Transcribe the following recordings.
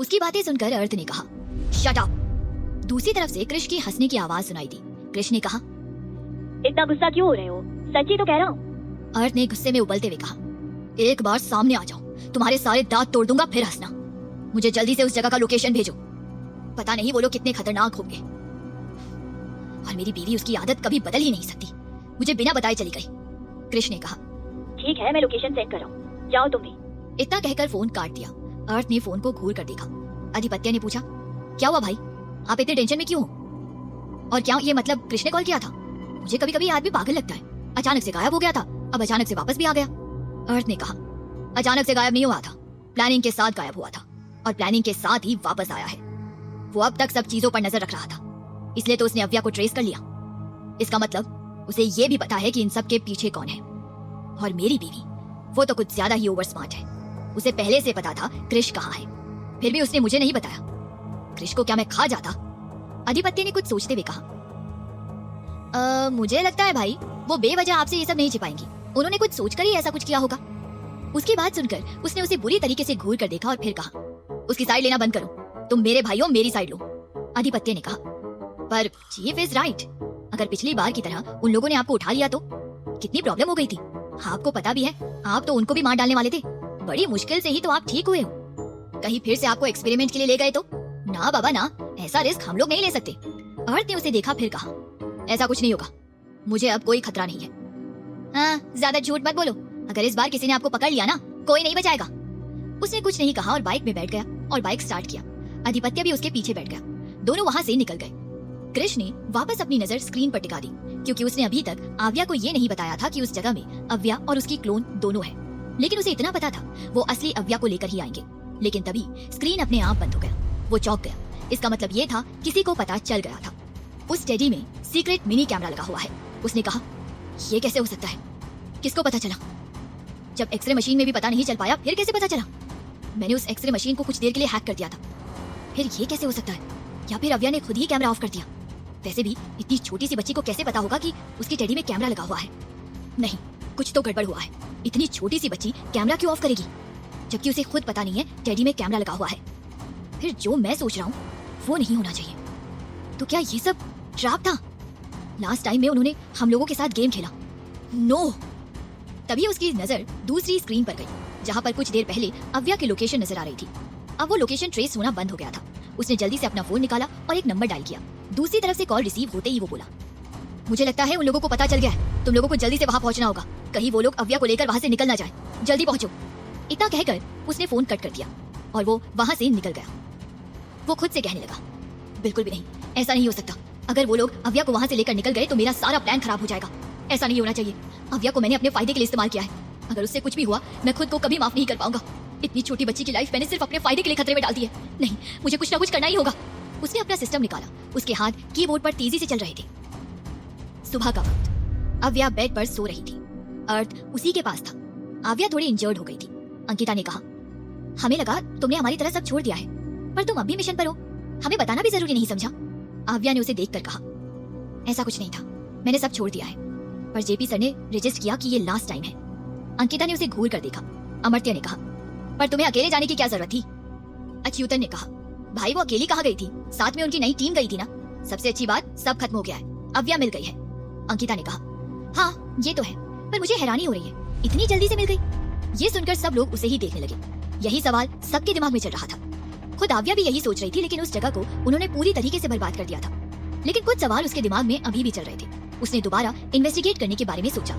उसकी बातें सुनकर अर्थ ने कहा, शट अप। दूसरी तरफ से कृष की हंसने की आवाज सुनाई दी। कृष ने कहा, इतना गुस्सा क्यों हो रहे हो? सच्ची तो कह रहा हूँ। अर्थ ने गुस्से में उबलते हुए कहा, एक बार सामने आ जाओ, तुम्हारे सारे दांत तोड़ दूंगा, फिर हंसना। मुझे जल्दी से उस जगह का लोकेशन भेजो। पता नहीं वो लोग कितने खतरनाक होंगे, और मेरी बीवी उसकी आदत कभी बदल ही नहीं सकती, मुझे बिना बताए चली गई। कृष ने कहा, ठीक है, मैं लोकेशन सेंड कर रहा हूँ, जाओ तुम भी। इतना कहकर फोन काट दिया। अर्थ ने फोन को घूर कर देखा। आधिपत्य ने पूछा, क्या हुआ भाई, आप इतने टेंशन में क्यों हो? और क्या ये मतलब कृष ने कॉल किया था? मुझे कभी कभी आदमी पागल लगता है, अचानक से गायब हो गया था, अब अचानक से वापस भी आ गया। अर्थ ने कहा, अचानक से गायब नहीं हुआ था, प्लानिंग के साथ गायब हुआ था, और प्लानिंग के साथ ही वापस आया है। वो अब तक सब चीजों पर नजर रख रहा था, इसलिए तो उसने अव्या को ट्रेस कर लिया। इसका मतलब उसे ये भी पता है कि इन सब के पीछे कौन है। और मेरी बीवी, वो तो कुछ ज्यादा ही ओवर स्मार्ट है। उसे पहले से पता था कृष कहाँ है, फिर भी उसने मुझे नहीं बताया। कृष को क्या मैं खा जाता? अधिपत्य ने कुछ सोचते हुए कहा, मुझे लगता है भाई वो बेवजह आपसे ये सब नहीं छिपाएंगी, उन्होंने कुछ सोचकर ही ऐसा कुछ किया होगा। उसकी बात सुनकर उसने उसे बुरी तरीके से घूर कर देखा और फिर कहा, उसकी साइड लेना बंद करो, तुम मेरे भाई हो, मेरी साइड लो। अधिपत्य ने कहा, पर चीफ इज राइट, अगर पिछली बार की तरह उन लोगों ने आपको उठा लिया तो कितनी प्रॉब्लम हो गई थी। आपको पता भी है, आप तो उनको भी मार डालने वाले थे। बड़ी मुश्किल से ही तो आप ठीक हुए हो। कहीं फिर से आपको एक्सपेरिमेंट के लिए ले गए तो? ना बाबा ना, ऐसा रिस्क हम लोग नहीं ले सकते। अर्थ ने उसे देखा, फिर कहा, ऐसा कुछ नहीं होगा, मुझे अब कोई खतरा नहीं है। हाँ, ज्यादा झूठ मत बोलो, अगर इस बार किसी ने आपको पकड़ लिया ना, कोई नहीं बचाएगा। उसने कुछ नहीं कहा और बाइक में बैठ गया और बाइक स्टार्ट किया। अधिपत्य भी उसके पीछे बैठ गया। दोनों वहां से निकल गए। कृष ने वापस अपनी नजर स्क्रीन पर टिका दी, क्योंकि उसने अभी तक आव्या को ये नहीं बताया था कि उस जगह में अव्या और उसकी क्लोन दोनों है। लेकिन उसे इतना पता था वो असली अव्या को लेकर ही आएंगे। लेकिन तभी स्क्रीन अपने आप बंद हो गया। वो चौंक गया। इसका मतलब ये था किसी को पता चल गया था। उस टेडी में सीक्रेट मिनी कैमरा लगा हुआ है। उसने कहा, ये कैसे हो सकता है? किसको पता चला? जब एक्सरे मशीन में भी पता नहीं चल पाया, फिर कैसे पता चला? मैंने उस एक्सरे मशीन को कुछ देर के लिए हैक कर दिया था। फिर ये कैसे हो सकता है? या फिर अव्या ने खुद ही कैमरा ऑफ कर दिया? वैसे भी इतनी छोटी सी बच्ची को कैसे पता होगा कि उसकी टेडी में कैमरा लगा हुआ है? नहीं, कुछ तो गड़बड़ हुआ है। इतनी छोटी सी बच्ची कैमरा क्यों ऑफ करेगी, जबकि उसे खुद पता नहीं है टेडी में कैमरा लगा हुआ है? फिर जो मैं सोच रहा हूँ वो नहीं होना चाहिए। तो क्या ये सब ट्रैप था? लास्ट टाइम में उन्होंने हम लोगों के साथ गेम खेला। नो। तभी उसकी नजर दूसरी स्क्रीन पर गई, जहाँ पर कुछ देर पहले अव्या की लोकेशन नजर आ रही थी। अब वो लोकेशन ट्रेस होना बंद हो गया था। उसने जल्दी से अपना फोन निकाला और एक नंबर डायल किया। दूसरी तरफ से कॉल रिसीव होते ही वो बोला, मुझे लगता है उन लोगों को पता चल गया है, तुम लोगों को जल्दी से वहाँ पहुंचना होगा, कहीं वो लोग अव्या को लेकर वहाँ से निकल ना जाए, जल्दी पहुंचो। इतना कहकर उसने फोन कट कर दिया और वो वहाँ से निकल गया। वो खुद से कहने लगा, बिल्कुल भी नहीं, ऐसा नहीं हो सकता। अगर वो लोग अव्या को वहाँ से लेकर निकल गए तो मेरा सारा प्लान खराब हो जाएगा। ऐसा नहीं होना चाहिए। अव्या को मैंने अपने फायदे के लिए इस्तेमाल किया है। अगर उससे कुछ भी हुआ, मैं खुद को कभी माफ नहीं कर पाऊंगा। इतनी छोटी बच्ची की लाइफ मैंने सिर्फ अपने फायदे के लिए खतरे में डाल दी है। नहीं, मुझे कुछ ना कुछ करना ही होगा। उसने अपना सिस्टम निकाला। उसके हाथ कीबोर्ड पर तेजी से चल रहे थे। सुबह का वक्त। अव्या बेड पर सो रही थी। अर्थ उसी के पास था। अव्या थोड़ी इंजर्ड हो गई थी। अंकिता ने कहा, हमें लगा तुमने हमारी तरह सब छोड़ दिया है, पर तुम अब भी मिशन पर हो, हमें बताना भी जरूरी नहीं समझा? अव्या ने उसे देखकर कहा, ऐसा कुछ नहीं था, मैंने सब छोड़ दिया है, पर जेपी सर ने रजिस्ट किया कि ये लास्ट टाइम है। अंकिता ने उसे घूर कर देखा। अमर्त्य ने कहा, पर तुम्हें अकेले जाने की क्या जरूरत थी? अच्युतन ने कहा, भाई वो अकेली कहाँ गई थी, साथ में उनकी नई टीम गई थी ना। सबसे अच्छी बात, सब खत्म हो गया है, अव्या मिल गई है। अंकिता ने कहा, हाँ ये तो है, पर मुझे हैरानी हो रही है, इतनी जल्दी से मिल गई। ये सुनकर सब लोग उसे ही देखने लगे। यही सवाल सबके दिमाग में चल रहा था। खुद अव्या भी यही सोच रही थी, लेकिन उस जगह को उन्होंने पूरी तरीके से बर्बाद कर दिया था। लेकिन कुछ सवाल उसके दिमाग में अभी भी चल रहे थे। उसने दोबारा इन्वेस्टिगेट करने के बारे में सोचा।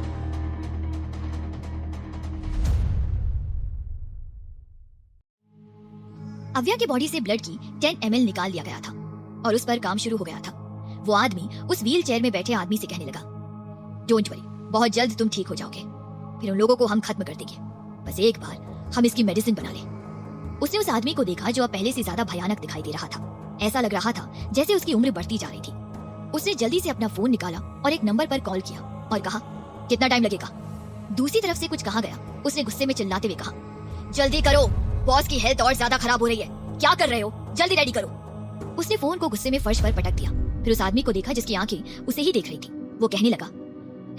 अव्या की बॉडी से ब्लड की 10 ml निकाल लिया गया था और उस पर काम शुरू हो गया था। वो आदमी उस व्हील चेयर में बैठे आदमी से कहने लगा, डोंट वरी, बहुत जल्द तुम ठीक हो जाओगे, फिर उन लोगों को हम खत्म कर देंगे, बस एक बार हम इसकी मेडिसिन बना लें। उसने उस आदमी को देखा जो अब पहले से ज्यादा भयानक दिखाई दे रहा था। ऐसा लग रहा था जैसे उसकी उम्र बढ़ती जा रही थी। उसने जल्दी से अपना फोन निकाला और एक नंबर पर कॉल किया और कहा, कितना टाइम लगेगा? दूसरी तरफ से कुछ कहा गया। उसने गुस्से में चिल्लाते हुए कहा, जल्दी करो, बॉस की हेल्थ और ज्यादा खराब हो रही है, क्या कर रहे हो, जल्दी रेडी करो। उसने फोन को गुस्से में फर्श पर पटक दिया। फिर उस आदमी को देखा जिसकी आंखें उसे ही देख रही थी। वो कहने लगा,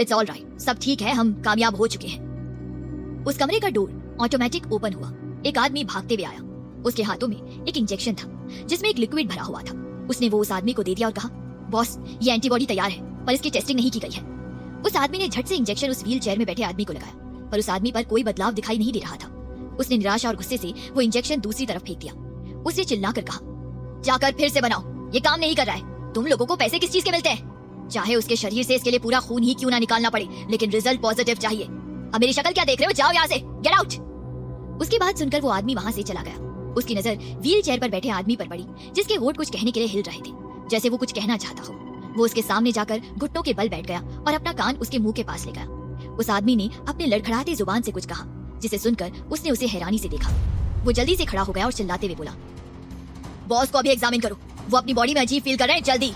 इट्स ऑल राइट, सब ठीक है, हम कामयाब हो चुके हैं। उस कमरे का डोर ऑटोमेटिक ओपन हुआ। एक आदमी भागते हुए आया। उसके हाथों में एक इंजेक्शन था जिसमें एक लिक्विड भरा हुआ था। उसने वो उस आदमी को दे दिया और कहा, बॉस ये एंटीबॉडी तैयार है पर इसकी टेस्टिंग नहीं की गई है। उस आदमी ने झट से इंजेक्शन उस व्हील चेयर में बैठे आदमी को लगाया पर उस आदमी पर कोई बदलाव दिखाई नहीं दे रहा था। उसने निराशा और गुस्से से वो इंजेक्शन दूसरी तरफ फेंक दिया। उसने चिल्लाकर कहा, जाकर फिर से बनाओ, ये काम नहीं कर रहा है। तुम लोगों को पैसे किस चीज के मिलते हैं? चाहे उसके शरीर से इसके लिए पूरा खून ही क्यों ना निकालना पड़े, लेकिन रिजल्ट पॉजिटिव चाहिए। अब मेरी शक्ल क्या देख रहे हो? जाओ यहाँ से, गेट आउट। उसकी बात सुनकर वो आदमी वहां से चला गया। उसकी नजर व्हील चेयर पर बैठे आदमी पर पड़ी जिसके होंठ कुछ कहने के लिए हिल रहे थे, जैसे वो कुछ कहना चाहता हो। वो उसके सामने जाकर घुटनों के बल बैठ गया और अपना कान उसके मुंह के पास ले गया। उस आदमी ने अपने लड़खड़ाती जुबान से कुछ कहा जिसे सुनकर उसने उसे हैरानी से देखा। वो जल्दी से खड़ा हो गया और चिल्लाते हुए बोला, बॉस को अभी एग्जामिन करो, वो अपनी बॉडी में अजीब फील कर रहे हैं, जल्दी।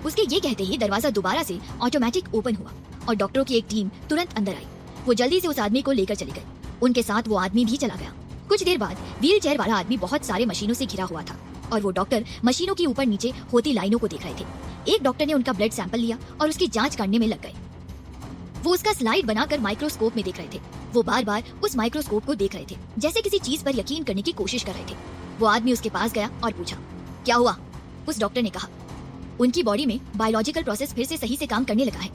उसके ये कहते ही दरवाजा दोबारा से ऑटोमेटिक ओपन हुआ और डॉक्टरों की एक टीम तुरंत अंदर आई। वो जल्दी से उस आदमी को लेकर चले गए। उनके साथ वो आदमी भी चला गया। कुछ देर बाद व्हील चेयर वाला आदमी बहुत सारे मशीनों से घिरा हुआ था और वो डॉक्टर मशीनों की ऊपर नीचे होती लाइनों को देख रहे थे। एक डॉक्टर ने उनका ब्लड सैंपल लिया और उसकी जांच करने में लग गए। वो उसका स्लाइड बनाकर माइक्रोस्कोप में देख रहे थे। वो बार बार उस माइक्रोस्कोप को देख रहे थे जैसे किसी चीज पर यकीन करने की कोशिश कर रहे थे। वो आदमी उसके पास गया और पूछा, क्या हुआ? उस डॉक्टर ने कहा, उनकी बॉडी में बायोलॉजिकल प्रोसेस फिर से सही से काम करने लगा है।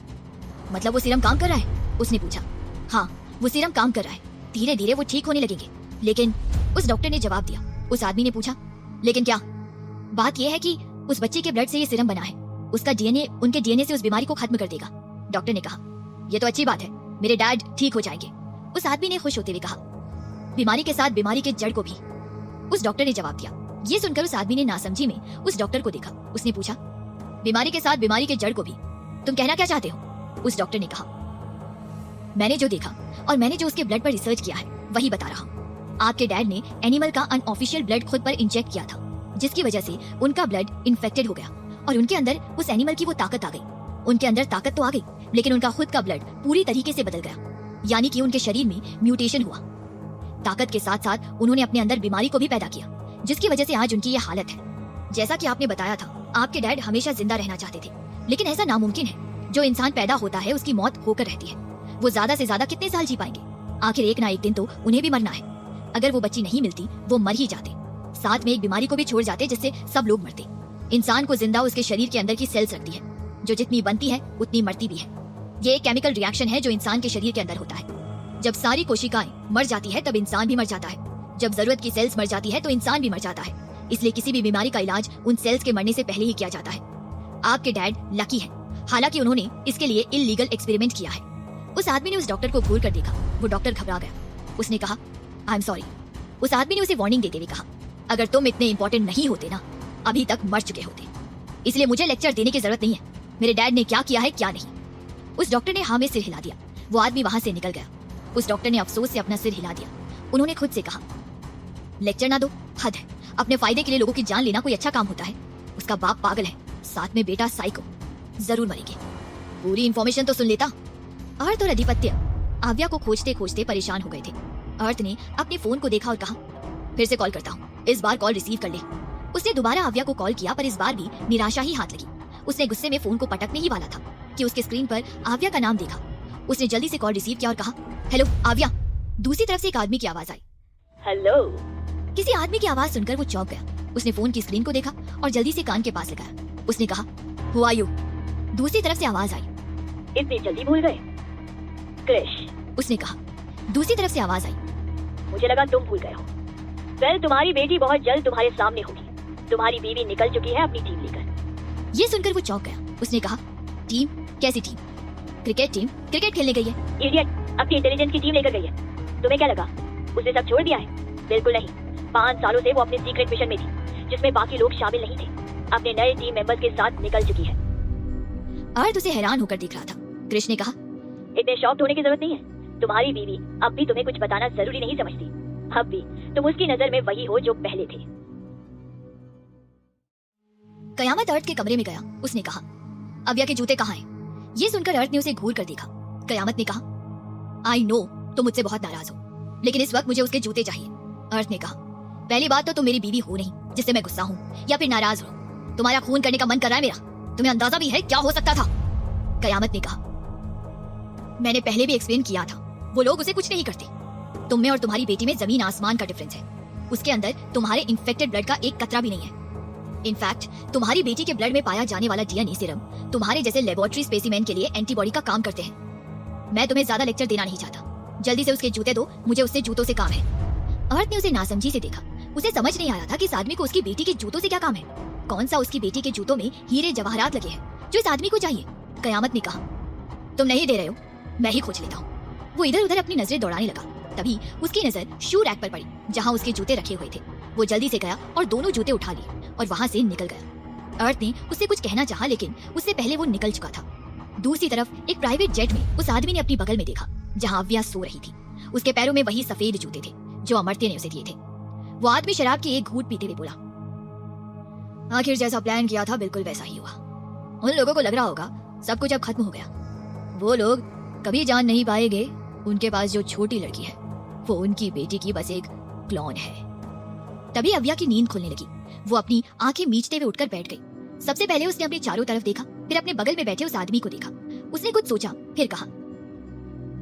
मतलब वो सीरम काम कर रहा है? उसने पूछा। हाँ, वो सीरम काम कर रहा है, धीरे धीरे वो ठीक होने लगेंगे। लेकिन उस डॉक्टर ने जवाब दिया। उस आदमी ने पूछा, लेकिन क्या? बात यह है कि उस बच्चे के ब्लड से ये सीरम बना है, उसका डीएनए उनके डीएनए से उस बीमारी को खत्म कर देगा। डॉक्टर ने कहा, ये तो अच्छी बात है, मेरे डैड ठीक हो जाएंगे। उस आदमी ने खुश होते हुए कहा, बीमारी के साथ बीमारी के जड़ को भी। उस डॉक्टर ने जवाब दिया। ये सुनकर उस आदमी ने नासमझी में उस डॉक्टर को देखा। उसने पूछा, बीमारी के साथ बीमारी के जड़ को भी, तुम कहना क्या चाहते हो? उस डॉक्टर ने कहा, मैंने जो देखा और मैंने जो उसके ब्लड पर रिसर्च किया है वही बता रहा हूँ। आपके डैड ने एनिमल का अनऑफिशियल ब्लड खुद पर इंजेक्ट किया था, जिसकी वजह से उनका ब्लड इन्फेक्टेड हो गया और उनके अंदर उस एनिमल की वो ताकत आ गई। उनके अंदर ताकत तो आ गई, लेकिन उनका खुद का ब्लड पूरी तरीके से बदल गया, यानी कि उनके शरीर में म्यूटेशन हुआ। ताकत के साथ साथ उन्होंने अपने अंदर बीमारी को भी पैदा किया, जिसकी वजह से आज उनकी ये हालत है। जैसा कि आपने बताया था, आपके डैड हमेशा जिंदा रहना चाहते थे, लेकिन ऐसा नामुमकिन है। जो इंसान पैदा होता है उसकी मौत होकर रहती है। वो ज्यादा से ज्यादा कितने साल जी पाएंगे? आखिर एक ना एक दिन तो उन्हें भी मरना है। अगर वो बच्ची नहीं मिलती वो मर ही जाते, साथ में एक बीमारी को भी छोड़ जाते जिससे सब लोग मरते। इंसान को जिंदा उसके शरीर के अंदर की सेल्स रखती है, जो जितनी बनती है उतनी मरती भी है। ये एक केमिकल रिएक्शन है जो इंसान के शरीर के अंदर होता है। जब सारी कोशिकाएं मर जाती है तब इंसान भी मर जाता है। जब जरूरत की सेल्स मर जाती है तो इंसान भी मर जाता है। इसलिए किसी भी बीमारी का इलाज उन सेल्स के मरने से पहले ही किया जाता है। आपके डैड लकी है, हालांकि उन्होंने इसके लिए इल्लीगल एक्सपेरिमेंट किया है। उस आदमी ने उस डॉक्टर को घूर कर देखा। वो डॉक्टर घबरा गया। उसने कहा, आई एम सॉरी। उस आदमी ने उसे वार्निंग देते हुए कहा, अगर तुम इतने इंपॉर्टेंट नहीं होते ना, अभी तक मर चुके होते। इसलिए मुझे लेक्चर देने की जरूरत नहीं है, मेरे डैड ने क्या किया है क्या नहीं। उस डॉक्टर ने हाँ में सिर हिला दिया। वो आदमी वहां से निकल गया। उस डॉक्टर ने अफसोस से अपना सिर हिला दिया। उन्होंने खुद से कहा, लेक्चर ना दो, हद है। अपने फायदे के लिए लोगों की जान लेना कोई अच्छा काम होता है? उसका बाप पागल है, साथ में बेटा साइको, जरूर मरेंगे। पूरी इंफॉर्मेशन तो सुन लेता। अर्थ और अधिपत्य आव्या को खोजते खोजते परेशान हो गए थे। अर्थ ने अपने फोन को देखा और कहा, फिर से कॉल करता हूँ, इस बार कॉल रिसीव कर ले। उसने दोबारा आव्या को कॉल किया पर इस बार भी निराशा ही हाथ लगी। उसने गुस्से में फोन को पटकने ही वाला था कि उसके स्क्रीन पर आव्या का नाम देखा। उसने जल्दी से कॉल रिसीव किया और कहा, हेलो आव्या। दूसरी तरफ से एक आदमी की आवाज आई। हेलो। किसी आदमी की आवाज सुनकर वो चौंक गया। उसने फोन की स्क्रीन को देखा और जल्दी से कान के पास लगाया। उसने कहा, हु आर यू? दूसरी तरफ से आवाज आई। इतनी जल्दी भूल गए? क्रिश। उसने कहा। दूसरी तरफ से आवाज आई। मुझे लगा तुम भूल गए हो। वेल, तुम्हारी बेटी बहुत जल्द तुम्हारे सामने होगी। तुम्हारी बीवी निकल चुकी है अपनी टीम लेकर। ये सुनकर वो चौंक गया। उसने कहा, टीम? कैसी टीम? Cricket team? क्रिकेट खेलने गई है? इडियट, अपनी इंटेलिजेंस की टीम लेकर गई है। तुम्हें क्या लगा उसने सब छोड़ दिया है? बिल्कुल नहीं। 5 सालों से वो अपने सीक्रेट मिशन में थी, जिसमें बाकी लोग शामिल नहीं थे। अपने नए टीम मेंबर्स के साथ निकल चुकी है। अर्थ उसे हैरान होकर देख रहा था। कृष्ण ने कहा, इतने शॉक्ड होने की जरूरत नहीं है। तुम्हारी बीवी अब भी तुम्हें कुछ बताना जरूरी नहीं समझती। अब भी तुम उसकी नजर में वही हो जो पहले थे। कयामत अर्थ के कमरे में गया। उसने कहा, अव्या के जूते कहाँ हैं? ये सुनकर अर्थ ने उसे घूर कर देखा। कयामत ने कहा, आई नो तुम मुझसे बहुत नाराज हो, लेकिन इस वक्त मुझे उसके जूते चाहिए। अर्थ ने कहा, पहली बात तो तुम मेरी बीवी हो नहीं जिससे मैं गुस्सा हूँ या फिर नाराज हूँ। तुम्हारा खून करने का मन कर रहा है मेरा। तुम्हें अंदाजा भी है क्या हो सकता था? कयामत ने कहा, मैंने पहले भी एक्सप्लेन किया था, वो लोग उसे कुछ नहीं करते। तुम में और तुम्हारी बेटी में जमीन आसमान का डिफरेंस है। उसके अंदर तुम्हारे इन्फेक्टेड ब्लड का एक कतरा भी नहीं है। इनफैक्ट तुम्हारी बेटी के ब्लड में पाया जाने वाला डीएनए सीरम तुम्हारे जैसे लेबोरेटरी स्पेसिमेन के लिए एंटीबॉडी का काम करते हैं। मैं तुम्हें ज्यादा लेक्चर देना नहीं चाहता, जल्दी से उसके जूते दो, मुझे उससे जूतों से काम है। अर्थ ने उसे नासमझी से देखा। उसे समझ नहीं आ रहा था कि इस आदमी को उसकी बेटी के जूतों से क्या काम है। कौन सा उसकी बेटी के जूतों में हीरे जवाहरात लगे हैं जो इस आदमी को चाहिए। कयामत ने कहा, तुम नहीं दे रहे हो, मैं ही खोज लेता हूँ। वो इधर उधर अपनी नजरें दौड़ाने लगा। तभी उसकी नजर शू रैक पर पड़ी जहाँ उसके जूते रखे हुए थे। वो जल्दी से गया और दोनों जूते उठा लिए और वहाँ से निकल गया। अर्थ ने उससे कुछ कहना चाहा, लेकिन उससे पहले वो निकल चुका था। दूसरी तरफ एक प्राइवेट जेट में उस आदमी ने अपनी बगल में देखा जहाँ अव्या सो रही थी। उसके पैरों में वही सफेद जूते थे जो अमर्त्य ने उसे दिए थे। वो आदमी शराब की एक घूंट पीते हुए बोला, आखिर जैसा प्लान किया था बिल्कुल वैसा ही हुआ। उन लोगों को लग रहा होगा सब कुछ अब खत्म हो गया। वो लोग कभी जान नहीं पाएंगे उनके पास जो छोटी लड़की है वो उनकी बेटी की बस एक क्लोन है। तभी अव्या की नींद खुलने लगी। वो अपनी आंखें मीचते हुए उठकर बैठ गई। सबसे पहले उसने अपने चारों तरफ देखा, फिर अपने बगल में बैठे उस आदमी को देखा। उसने कुछ सोचा, फिर कहा,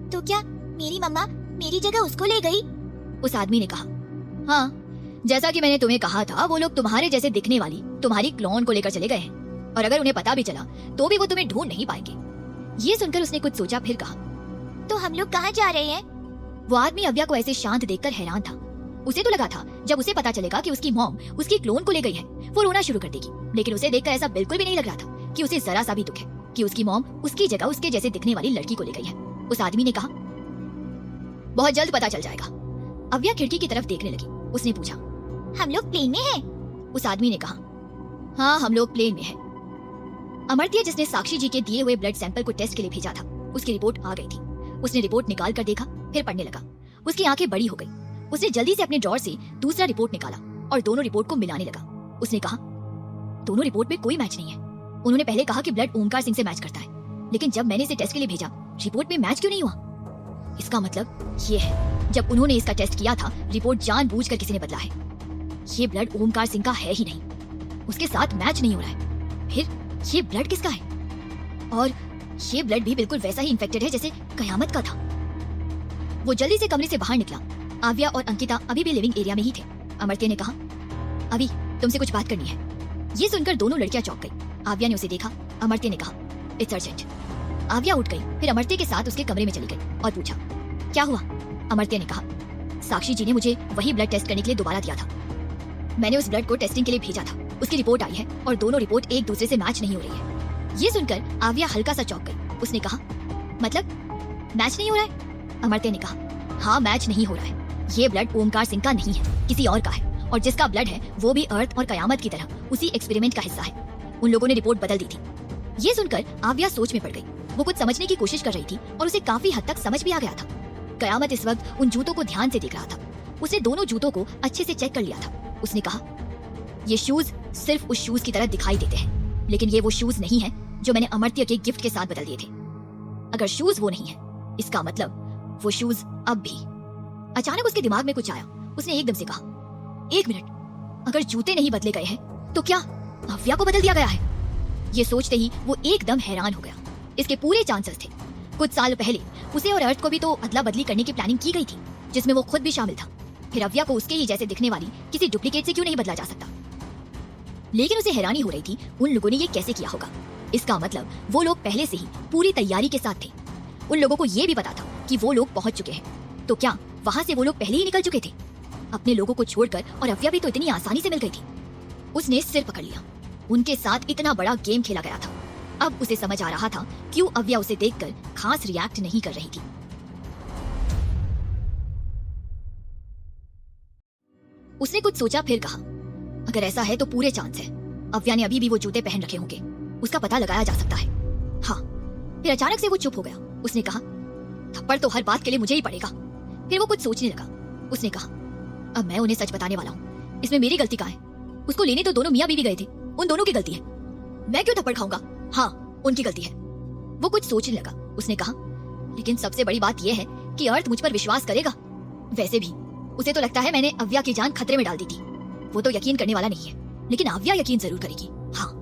तो क्या मेरी मम्मा मेरी जगह उसको ले गई? उस आदमी ने कहा, हाँ, जैसा कि मैंने तुम्हें कहा था, वो लोग तुम्हारे जैसे दिखने वाली तुम्हारी क्लोन को लेकर चले गए हैं और अगर उन्हें पता भी चला तो भी वो तुम्हें ढूंढ नहीं पाएंगे। ये सुनकर उसने कुछ सोचा, फिर कहा, तो हम लोग कहाँ जा रहे हैं? वो आदमी अव्या को ऐसे शांत देखकर हैरान था। उसे तो लगा था जब उसे पता चलेगा कि उसकी मॉम उसकी क्लोन को ले गई है वो रोना शुरू कर देगी, लेकिन उसे देखकर ऐसा बिल्कुल भी नहीं लग रहा था कि उसे जरा सा भी दुख है कि उसकी मॉम उसकी जगह उसके जैसे दिखने वाली लड़की को ले गई है। उस आदमी ने कहा, बहुत जल्द पता चल जाएगा। अव्या खिड़की की तरफ देखने लगी। उसने पूछा, हम लोग प्लेन में हैं? उस आदमी ने कहा, हाँ, हम लोग प्लेन में हैं। अमर्त्य, जिसने साक्षी जी के दिए हुए ब्लड सैंपल को टेस्ट के लिए भेजा था, उसकी रिपोर्ट आ गई थी। उसने रिपोर्ट निकाल कर देखा, फिर पढ़ने लगा। उसकी आंखें बड़ी हो गई। उसने जल्दी से अपने ड्रॉर से दूसरा रिपोर्ट निकाला और दोनों रिपोर्ट को मिलाने लगा। उसने कहा, दोनों रिपोर्ट में कोई मैच नहीं है। उन्होंने पहले कहा कि ब्लड ओमकार सिंह से मैच करता है, लेकिन जब मैंने इसे टेस्ट के लिए भेजा रिपोर्ट में मैच क्यों नहीं हुआ? इसका मतलब ये है, जब उन्होंने इसका टेस्ट किया था रिपोर्ट जानबूझकर किसी ने बदला है। ये ब्लड ओमकार सिंह का है ही नहीं, उसके साथ मैच नहीं हो रहा है। फिर ये ब्लड किसका है? और ये ब्लड भी बिल्कुल वैसा ही इन्फेक्टेड है जैसे कयामत का था। वो जल्दी से कमरे से बाहर निकला। आव्या और अंकिता अभी भी लिविंग एरिया में ही थे। अमर्त्य ने कहा, अभी तुमसे कुछ बात करनी है। ये सुनकर दोनों लड़कियां चौंक गई। आव्या ने उसे देखा। अमर्त्य ने कहा, इट्स अर्जेंट। आव्या उठ गई, फिर अमर्त्य के साथ उसके कमरे में चली गई और पूछा, क्या हुआ? अमर्त्य ने कहा, साक्षी जी ने मुझे वही ब्लड टेस्ट करने के लिए दोबारा दिया था। मैंने उस ब्लड को टेस्टिंग के लिए भेजा था, उसकी रिपोर्ट आई है और दोनों रिपोर्ट एक दूसरे से मैच नहीं हो रही है। ये सुनकर आव्या हल्का सा चौंक गई। उसने कहा, मतलब मैच नहीं हो रहा है? अमर्त्य ने कहा, हाँ, मैच नहीं हो रहा है। ये ब्लड ओमकार सिंह का नहीं है, किसी और का है, और जिसका ब्लड है वो भी अर्थ और कयामत की तरह उसी एक्सपेरिमेंट का हिस्सा है। उन लोगों ने रिपोर्ट बदल दी थी। ये सुनकर आव्या सोच में पड़ गई। वो कुछ समझने की कोशिश कर रही थी और उसे काफी हद तक समझ भी आ गया था। कयामत इस वक्त उन जूतों को ध्यान से देख रहा था। उसने दोनों जूतों को अच्छे से चेक कर लिया था। उसने कहा, ये शूज सिर्फ उस शूज की तरह दिखाई देते हैं, लेकिन ये वो शूज नहीं है जो मैंने अमर्त्य के गिफ्ट के साथ बदल दिए थे। अगर शूज वो नहीं है, इसका मतलब वो शूज अब भी। अचानक उसके दिमाग में कुछ आया। उसने एकदम से कहा, एक मिनट, अगर जूते नहीं बदले गए हैं तो क्या अव्या को बदल दिया गया है? ये सोचते ही वो एकदम हैरान हो गया। इसके पूरे चांसेस थे। कुछ साल पहले उसे और अर्थ को भी तो अदला बदली करने की प्लानिंग की गई थी, जिसमें वो खुद भी शामिल था। फिर अव्या को उसके ही जैसे दिखने वाली किसी डुप्लीकेट से क्यों नहीं बदला जा सकता? लेकिन उसे हैरानी हो रही थी, उन लोगों ने ये कैसे किया होगा। इसका मतलब वो लोग पहले से ही पूरी तैयारी के साथ थे। उन लोगों को ये भी पता था कि वो लोग पहुंच चुके हैं, तो क्या वहां से वो लोग पहले ही निकल चुके थे? अपने लोगों को छोड़कर, और अव्या भी तो इतनी आसानी से मिल गई थी। उसने सिर पकड़ लिया। उनके साथ इतना बड़ा गेम खेला गया था। अब उसे समझ आ रहा था क्यों अव्या उसे देखकर खास रिएक्ट नहीं कर रही थी। उसने कुछ सोचा, फिर कहा, अगर ऐसा है तो पूरे चांस है अव्या ने अभी भी वो जूते पहन रखे होंगे। उसका पता लगाया जा सकता है। हाँ। फिर अचानक से वो चुप हो गया। उसने कहा, थप्पड़ तो हर बात के लिए मुझे ही पड़ेगा। फिर वो कुछ सोचने लगा। उसने कहा, अब मैं उन्हें सच बताने वाला हूँ। इसमें मेरी गलती कहाँ है? उसको लेने तो दोनों मियाँ बीवी गए थे, उन दोनों की गलती है। मैं क्यों थप्पड़ खाऊंगा? हाँ, उनकी गलती है। वो कुछ सोचने लगा। उसने कहा, लेकिन सबसे बड़ी बात यह है कि अर्थ मुझ पर विश्वास करेगा। वैसे भी उसे तो लगता है मैंने अव्या की जान खतरे में डाल दी थी। वो तो यकीन करने वाला नहीं है, लेकिन अव्या यकीन जरूर करेगी। हाँ।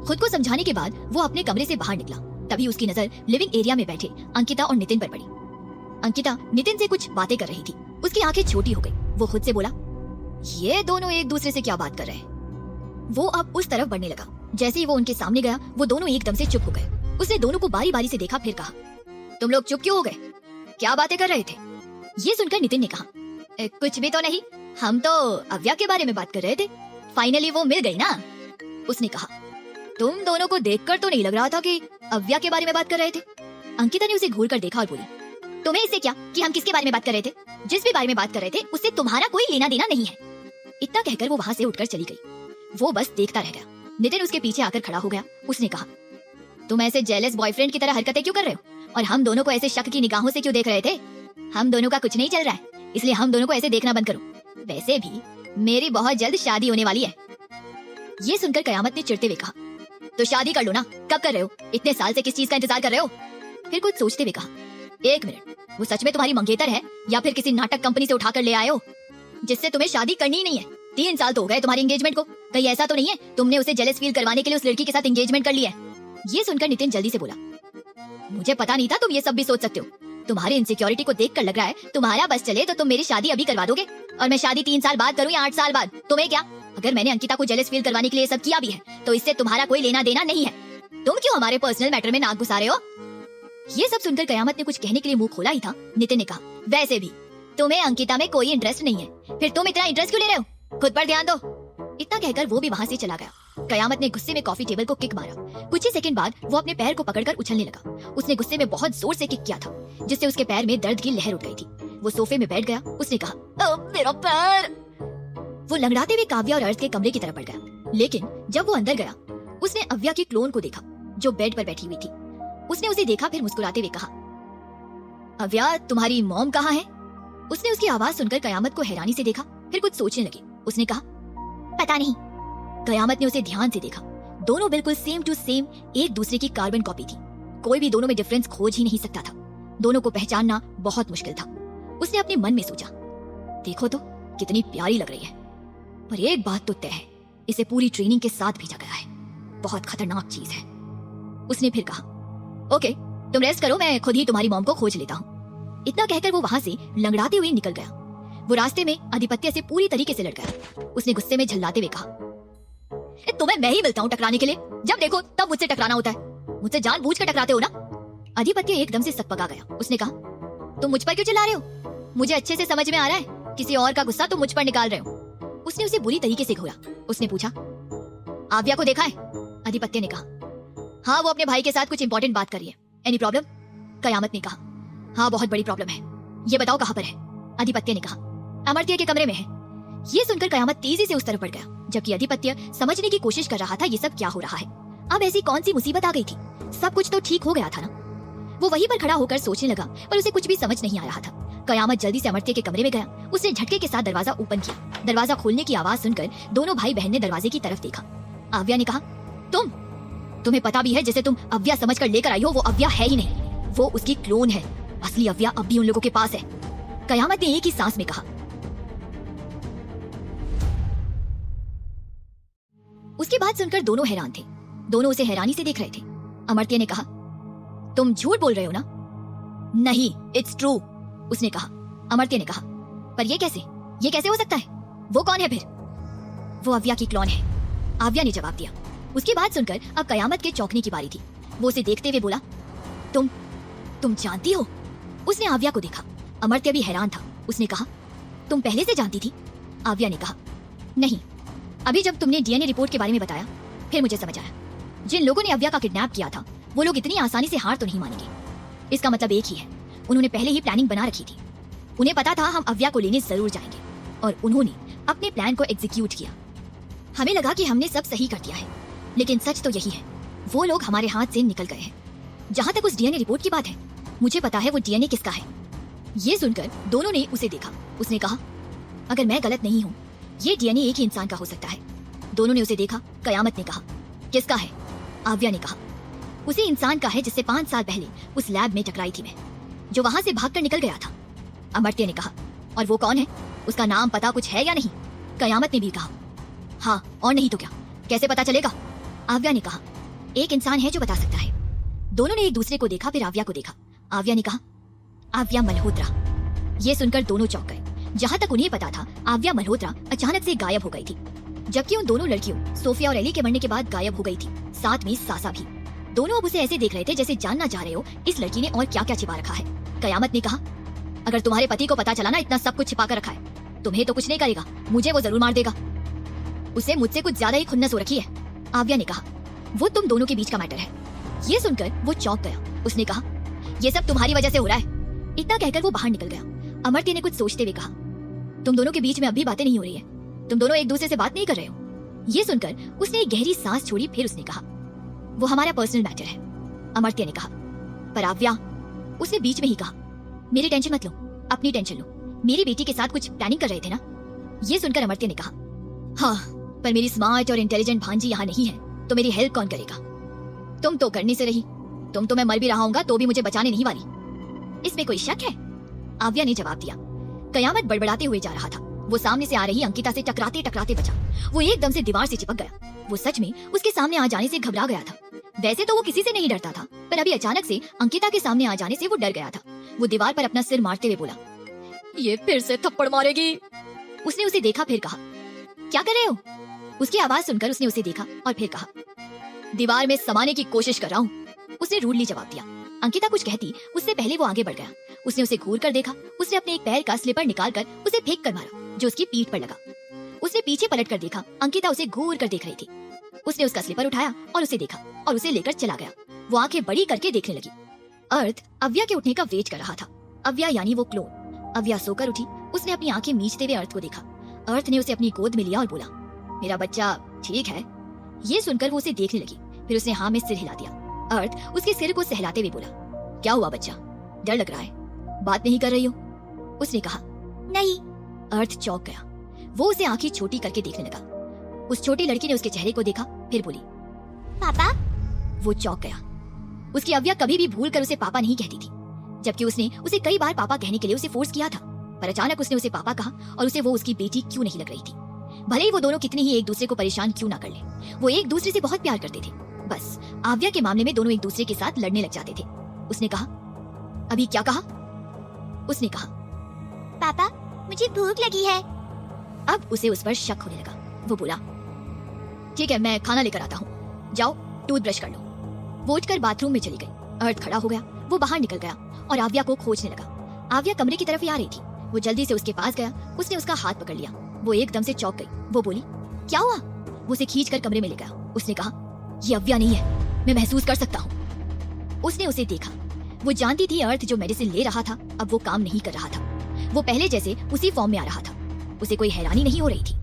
खुद को समझाने के बाद वो अपने कमरे से बाहर निकला। तभी उसकी नजर लिविंग एरिया में बैठे अंकिता और नितिन पर पड़ी। अंकिता नितिन से कुछ बातें कर रही थी। उसकी आंखें छोटी हो गई। वो खुद से बोला, ये दोनों एक दूसरे से क्या बात कर रहे हैं। वो अब उस तरफ बढ़ने लगा। जैसे ही वो उनके सामने गया, वो दोनों एकदम से चुप हो गए। उसने दोनों को बारी बारी से देखा, फिर कहा, तुम लोग चुप क्यों हो गए? क्या बातें कर रहे थे? ये सुनकर नितिन ने कहा, कुछ भी तो नहीं, हम तो अव्या के बारे में बात कर रहे थे। फाइनली वो मिल गई ना। उसने कहा, तुम दोनों को देखकर तो नहीं लग रहा था कि अव्या के बारे में बात कर रहे थे। अंकिता ने उसे घूर कर देखा और बोली, तुम्हें इससे क्या कि हम किसके बारे में बात कर रहे थे? जिस भी बारे में बात कर रहे थे उससे तुम्हारा कोई लेना देना नहीं है। इतना कहकर वो वहां से उठकर चली गई। वो बस देखता रह गया। नितिन उसके पीछे आकर खड़ा हो गया। उसने कहा, तुम ऐसे जेलस बॉयफ्रेंड की तरह हरकतें क्यों कर रहे हो? और हम दोनों को ऐसे शक की निगाहों से क्यों देख रहे थे? हम दोनों का कुछ नहीं चल रहा है, इसलिए हम दोनों को ऐसे देखना बंद करो। वैसे भी मेरी बहुत जल्द शादी होने वाली है। ये सुनकर कयामत ने चिढ़ते हुए कहा, तो शादी कर लो ना, कब कर रहे हो? इतने साल से किस चीज का इंतजार कर रहे हो? फिर कुछ सोचते हुए कहा, एक मिनट, वो सच में तुम्हारी मंगेतर है या फिर किसी नाटक कंपनी से उठाकर ले आए हो जिससे तुम्हें शादी करनी ही नहीं है? 3 साल तो हो गए तुम्हारी एंगेजमेंट को। कहीं ऐसा तो नहीं है तुमने उसे जेलस फील करवाने के लिए उस लड़की के साथ एंगेजमेंट कर लिया है? ये सुनकर नितिन जल्दी से बोला, मुझे पता नहीं था तुम ये सब भी सोच सकते हो। तुम्हारी इनसिक्योरिटी को देखकर लग रहा है तुम्हारा बस चले तो तुम मेरी शादी अभी करवा दोगे। और मैं शादी 3 साल बाद करूं या 8 साल बाद, तुम्हें क्या? अगर मैंने अंकिता को जेलस फील करवाने के लिए सब किया भी है तो इससे तुम्हारा कोई लेना देना नहीं है। तुम क्यों हमारे पर्सनल मैटर में नाक घुसा रहे हो? ये सब सुनकर कयामत ने कुछ कहने के लिए मुंह खोला ही था। नितिन ने कहा, वैसे भी तुम्हें अंकिता में कोई इंटरेस्ट नहीं है, फिर तुम इतना इंटरेस्ट क्यों ले रहे हो? खुद पर ध्यान दो। इतना कहकर वो भी वहाँ से चला गया। कयामत ने गुस्से में कॉफी टेबल को किक मारा। कुछ ही सेकंड बाद वो अपने पैर को पकड़कर उछलने लगा। उसने गुस्से में बहुत जोर से किक किया था, जिससे उसके पैर में दर्द की लहर उठ गई थी। वो सोफे में बैठ गया। उसने कहा, मेरा पैर। वो लंगड़ाते हुए काव्या और अर्थ के कमरे की तरफ बढ़ गया। लेकिन जब वो अंदर गया, उसने अव्या की क्लोन को देखा जो बेड पर बैठी हुई थी। उसने उसे देखा, फिर मुस्कुराते हुए कहा, अव्या तुम्हारी मॉम कहाँ है? उसने उसकी आवाज सुनकर कयामत को हैरानी से देखा, फिर कुछ सोचने लगी। उसने कहा, पता नहीं। कयामत ने उसे ध्यान से देखा। दोनों बिल्कुल सेम टू सेम एक दूसरे की कार्बन कॉपी थी। कोई भी दोनों में डिफरेंस खोज ही नहीं सकता था। दोनों को पहचानना बहुत मुश्किल था। उसने अपने मन में सोचा, देखो तो कितनी प्यारी लग रही है, पर एक बात तो तय है, इसे पूरी ट्रेनिंग के साथ भेजा गया है। बहुत खतरनाक चीज है। उसने फिर कहा, ओके तुम रेस्ट करो, मैं खुद ही तुम्हारी मॉम को खोज लेता हूँ। इतना कहकर वो वहां से लंगड़ाते हुए निकल गया। वो रास्ते में आधिपत्य से पूरी तरीके से लड़ गया। उसने गुस्से में झल्लाते हुए कहा, तुम्हें मैं ही मिलता हूँ टकराने के लिए, जब देखो तब मुझसे टकराना होता है। मुझसे जानबूझकर टकराते हो ना? आधिपत्य एकदम से सकपका गया। उसने कहा, तुम मुझ पर क्यों चिल्ला रहे हो? मुझे अच्छे से समझ में आ रहा है किसी और का गुस्सा तुम मुझ पर निकाल रहे हो। उसने उसे बुरी तरीके से घूरा। उसने पूछा, आव्या को देखा है? आधिपत्य ने कहा, हाँ वो अपने भाई के साथ कुछ इंपॉर्टेंट बात कर रही है। Any problem? कयामत ने कहा, हाँ बहुत बड़ी प्रॉब्लम है। ये बताओ कहाँ पर है? आधिपत्य ने कहा, अमर्त्य के कमरे में है। ये सुनकर कयामत तेजी से उस तरफ बढ़ गया, जबकि आधिपत्य समझने की कोशिश कर रहा था ये सब क्या हो रहा है। अब ऐसी कौन सी मुसीबत आ गई थी? सब कुछ तो ठीक हो गया था ना। वो वहीं पर खड़ा होकर सोचने लगा, पर उसे कुछ भी समझ नहीं आ रहा था। कयामत जल्दी से अमर्त्य के कमरे में गया। उसने झटके के साथ दरवाजा ओपन किया। दरवाजा खोलने की आवाज सुनकर दोनों भाई बहन ने दरवाजे की तरफ देखा। आव्या ने कहा, तुम्हें पता भी है जिसे तुम अव्या समझकर लेकर आई हो वो अव्या है ही नहीं, वो उसकी क्लोन है। असली अव्या अब भी उन लोगों के पास है। कयामत ने एक ही सांस में कहा। उसकी बात सुनकर दोनों हैरान थे। दोनों उसे हैरानी से देख रहे थे। अमर्त्य ने कहा, तुम झूठ बोल रहे हो ना? नहीं, इट्स ट्रू, उसने कहा। अमर्त्य ने कहा, पर ये कैसे हो सकता है? वो कौन है फिर? वो अव्या की क्लोन है, आव्या ने जवाब दिया। उसकी बात सुनकर अब कयामत के चौंकने की बारी थी। वो उसे देखते हुए बोला, तुम जानती हो? उसने आव्या को देखा। अमर्त्य भी हैरान था। उसने कहा, तुम पहले से जानती थी? आव्या ने कहा, नहीं, अभी जब तुमने डीएनए रिपोर्ट के बारे में बताया फिर मुझे समझ आया। जिन लोगों ने अव्या का किडनैप किया था वो लोग इतनी आसानी से हार तो नहीं मानेंगे। इसका मतलब एक ही है, उन्होंने पहले ही प्लानिंग बना रखी थी। उन्हें पता था हम अव्या को लेने जरूर जाएंगे और उन्होंने अपने प्लान को एग्जीक्यूट किया। हमें लगा कि हमने सब सही कर दिया है, लेकिन सच तो यही है, वो लोग हमारे हाथ से निकल गए हैं। जहाँ तक उस डीएनए रिपोर्ट की बात है, मुझे पता है वो डीएनए किसका है। ये सुनकर दोनों ने उसे देखा। उसने कहा, अगर मैं गलत नहीं हूँ ये डीएनए एक ही इंसान का हो सकता है। दोनों ने उसे देखा। कयामत ने कहा, किसका है? आव्या ने कहा, उसी इंसान का है जिससे 5 साल पहले उस लैब में टकराई थी मैं, जो वहां से भागकर निकल गया था। अमर्त्य ने कहा, और वो कौन है? उसका नाम पता कुछ है या नहीं? कयामत ने भी कहा, हाँ, और नहीं तो क्या, कैसे पता चलेगा? आव्या ने कहा, एक इंसान है जो बता सकता है। दोनों ने एक दूसरे को देखा, फिर आव्या को देखा। आव्या ने कहा, आव्या मल्होत्रा। ये सुनकर दोनों चौंक गए। जहाँ तक उन्हें पता था, आव्या मल्होत्रा अचानक से गायब हो गई थी, जबकि उन दोनों लड़कियों सोफिया और एली के मरने के बाद गायब हो गई थी, साथ में सासा भी। दोनों अब उसे ऐसे देख रहे थे जैसे जानना चाह रहे हो इस लड़की ने और क्या क्या छिपा रखा है। कयामत ने कहा, अगर तुम्हारे पति को पता चला ना इतना सब कुछ छिपा कर रखा है, तुम्हें तो कुछ नहीं करेगा, मुझे वो जरूर मार देगा। उसे मुझसे कुछ ज्यादा ही खुन्नस हो रखी है, आव्या ने कहा। वो तुम दोनों के बीच का मैटर है। ये सुनकर वो चौंक गया। उसने कहा, ये सब तुम्हारी वजह से हो रहा है। इतना कहकर वो बाहर निकल गया। अमर्त्य ने कुछ सोचते हुए कहा, तुम दोनों के बीच में अभी बातें नहीं हो रही है, तुम दोनों एक दूसरे से बात नहीं कर रहे हो। ये सुनकर उसने एक गहरी सांस छोड़ी, फिर उसने कहा, वो हमारा पर्सनल मैटर है। अमर्त्य ने कहा, पर आव्या, उसने बीच में ही कहा, मेरी टेंशन मत लो, अपनी टेंशन लो, मेरी बेटी के साथ कुछ प्लानिंग कर रहे थे ना। ये सुनकर अमर्त्य ने कहा, हाँ, पर मेरी स्मार्ट और इंटेलिजेंट भांजी यहाँ नहीं है, तो मेरी हेल्प कौन करेगा? तुम तो करने से रही, तुम तो मैं मर भी रहा हूँगा तो भी मुझे बचाने नहीं वाली। इसमें कोई शक है? आव्या ने जवाब दिया। कयामत बड़बड़ाते हुए जा रहा था। वो सामने से आ रही अंकिता से टकराते टकराते बचा। वो एकदम से दीवार से चिपक गया। वो सच में उसके सामने आ जाने से घबरा गया था। वैसे तो वो किसी से नहीं डरता था, पर अभी अचानक से अंकिता के सामने आ जाने से वो डर गया था। वो दीवार पर अपना सिर मारते हुए बोला, ये फिर से थप्पड़ मारेगी। उसने उसे देखा, फिर कहा, क्या कर रहे हो? उसकी आवाज सुनकर उसने उसे देखा और फिर कहा, दीवार में समाने की कोशिश कर रहा हूँ। उसने रूडली जवाब दिया। अंकिता कुछ कहती उससे पहले वो आगे बढ़ गया। उसने उसे घूर कर देखा। उसने अपने एक पैर का स्लीपर निकालकर उसे फेंक कर मारा, जो उसकी पीठ पर लगा। उसने पीछे पलट कर देखा। अंकिता उसे घूर कर देख रही थी। उसने उसका स्लीपर उठाया और उसे देखा और उसे लेकर चला गया। वो आंखें बड़ी करके देखने लगी। अर्थ अव्या के उठने का वेट कर रहा था। अव्या यानी वो क्लोन। अव्या सोकर उठी। उसने अपनी आंखें मीचते हुए अर्थ को देखा। अर्थ ने उसे अपनी गोद में लिया और बोला, मेरा बच्चा ठीक है? ये सुनकर वो उसे देखने लगी। फिर उसने हाँ में सिर हिला दिया। अर्थ उसके सिर को सहलाते हुए बोला, क्या हुआ बच्चा, डर लग रहा है, बात नहीं कर रही हो? उसने कहा, नहीं। अर्थ चौंक गया। वो उसे आंखें छोटी करके देखने लगा। उस छोटी लड़की ने उसके चेहरे को देखा, फिर बोली, पापा। वो चौंक गया। उसकी अव्या कभी भी भूल कर उसे पापा नहीं कहती थी, जबकि उसने उसे कई बार पापा कहने के लिए उसे फोर्स किया था। पर अचानक उसने उसे पापा कहा और उसे वो उसकी बेटी क्यों नहीं लग रही थी। भले ही वो दोनों कितने ही एक दूसरे को परेशान क्यों ना कर ले, वो एक दूसरे से बहुत प्यार करते थे। बस आव्या के मामले में दोनों एक दूसरे के साथ लड़ने लग जाते थे। उसने कहा, अभी क्या कहा? उसने कहा, पापा, मुझे भूख लगी है। अब उसे उस पर शक होने लगा। वो बोला, ठीक है, मैं खाना लेकर आता हूँ, जाओ टूथब्रश कर लो। वो उठकर बाथरूम में चली गई। अर्थ खड़ा हो गया। वो बाहर निकल गया और आव्या को खोजने लगा। आव्या कमरे की तरफ ही आ रही थी। वो जल्दी से उसके पास गया। उसने उसका हाथ पकड़ लिया। वो एकदम से चौंक गई। वो बोली, क्या हुआ? वो उसे खींचकर कमरे में ले गया। उसने कहा, ये अव्या नहीं है, मैं महसूस कर सकता हूँ। उसने उसे देखा। वो जानती थी अर्थ जो मेडिसिन ले रहा था अब वो काम नहीं कर रहा था। वो पहले जैसे उसी फॉर्म में आ रहा था। उसे कोई हैरानी नहीं हो रही थी।